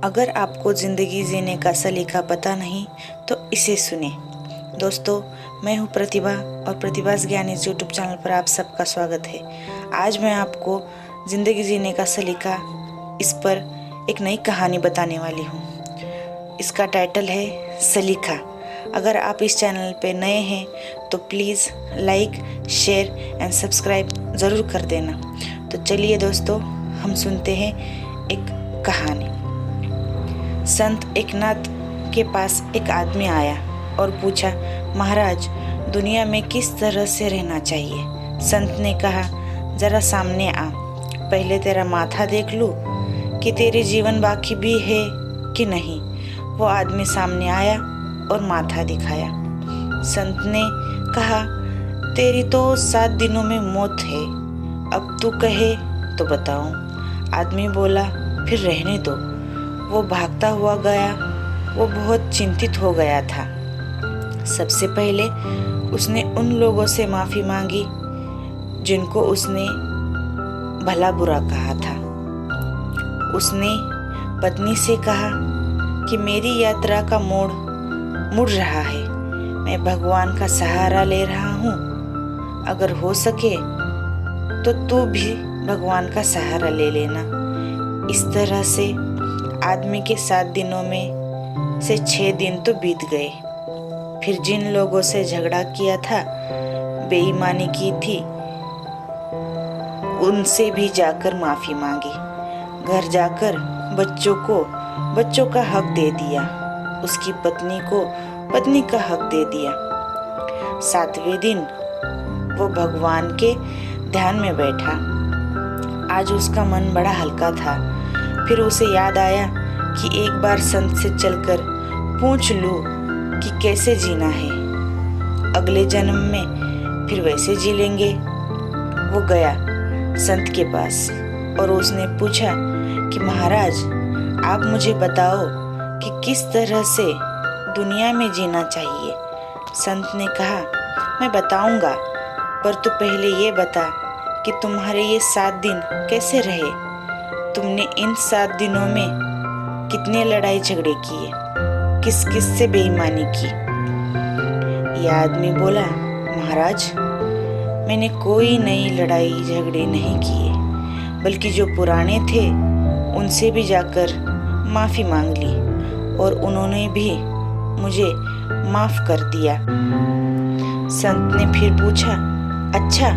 अगर आपको ज़िंदगी जीने का सलीका पता नहीं तो इसे सुने। दोस्तों, मैं हूँ प्रतिभा और प्रतिभास ज्ञान इस यूट्यूब चैनल पर आप सबका स्वागत है। आज मैं आपको ज़िंदगी जीने का सलीका इस पर एक नई कहानी बताने वाली हूँ। इसका टाइटल है सलीका। अगर आप इस चैनल पे नए हैं तो please like, share and subscribe ज़रूर कर देना। तो चलिए दोस्तों, हम सुनते हैं एक कहानी। संत एकनाथ के पास एक आदमी आया और पूछा, महाराज, दुनिया में किस तरह से रहना चाहिए? संत ने कहा, जरा सामने आ, पहले तेरा माथा देख लूं कि तेरे जीवन बाकी भी है कि नहीं। वो आदमी सामने आया और माथा दिखाया। संत ने कहा, तेरी तो 7 दिनों में मौत है, अब तू कहे तो बताऊं। आदमी बोला, फिर रहने दो। वो भागता हुआ गया। वो बहुत चिंतित हो गया था। सबसे पहले उसने उन लोगों से माफ़ी मांगी जिनको उसने भला बुरा कहा था। उसने पत्नी से कहा कि मेरी यात्रा का मोड़ मुड़ रहा है, मैं भगवान का सहारा ले रहा हूँ। अगर हो सके तो तू भी भगवान का सहारा ले लेना। इस तरह से आदमी के 7 दिनों में से 6 दिन तो बीत गए। फिर जिन लोगों से झगड़ा किया था, बेईमानी की थी, उनसे भी जाकर माफ़ी मांगी। घर जाकर बच्चों का हक दे दिया। उसकी पत्नी को पत्नी का हक दे दिया। 7वें दिन वो भगवान के ध्यान में बैठा। आज उसका मन बड़ा हल्का था। फिर उसे याद आया कि एक बार संत से चलकर पूछ लूं कि कैसे जीना है, अगले जन्म में फिर वैसे जी लेंगे। वो गया संत के पास और उसने पूछा कि महाराज, आप मुझे बताओ कि किस तरह से दुनिया में जीना चाहिए। संत ने कहा, मैं बताऊंगा, पर तू पहले ये बता कि तुम्हारे ये 7 दिन कैसे रहे। तुमने इन 7 दिनों में कितने लड़ाई झगड़े किए, किस किस से बेईमानी की? यह आदमी बोला, महाराज, मैंने कोई नई लड़ाई झगड़े नहीं किए, बल्कि जो पुराने थे उनसे भी जाकर माफ़ी मांग ली और उन्होंने भी मुझे माफ़ कर दिया। संत ने फिर पूछा, अच्छा,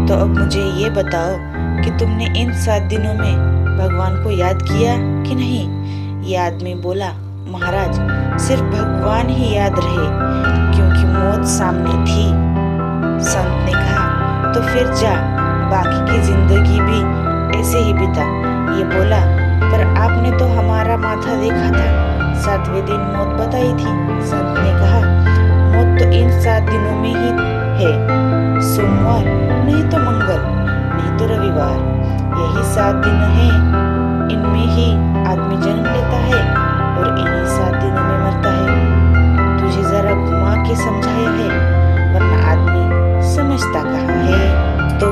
तो अब मुझे ये बताओ कि तुमने इन 7 दिनों में भगवान को याद किया कि नहीं? ये आदमी बोला, महाराज, सिर्फ भगवान ही याद रहे क्योंकि मौत सामने थी। संत ने कहा, तो फिर जा, बाकी की जिंदगी भी ऐसे ही बिता। ये बोला, पर आपने तो हमारा माथा देखा था, 7वें दिन मौत बताई थी। संत ने कहा, मौत तो इन 7 दिनों में ही है, सोमवार नहीं तो मंगल नहीं तो रविवार, यही 7 दिन हैं। इनमें ही आदमी जन्म लेता है और इन्हीं 7 दिनों में मरता है। तुझे जरा घुमा के समझाया है, वरना आदमी समझता कहाँ है। तो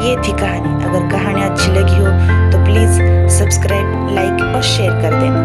ये थी कहानी। अगर कहानी अच्छी लगी हो तो प्लीज़ सब्सक्राइब, लाइक और शेयर कर देना।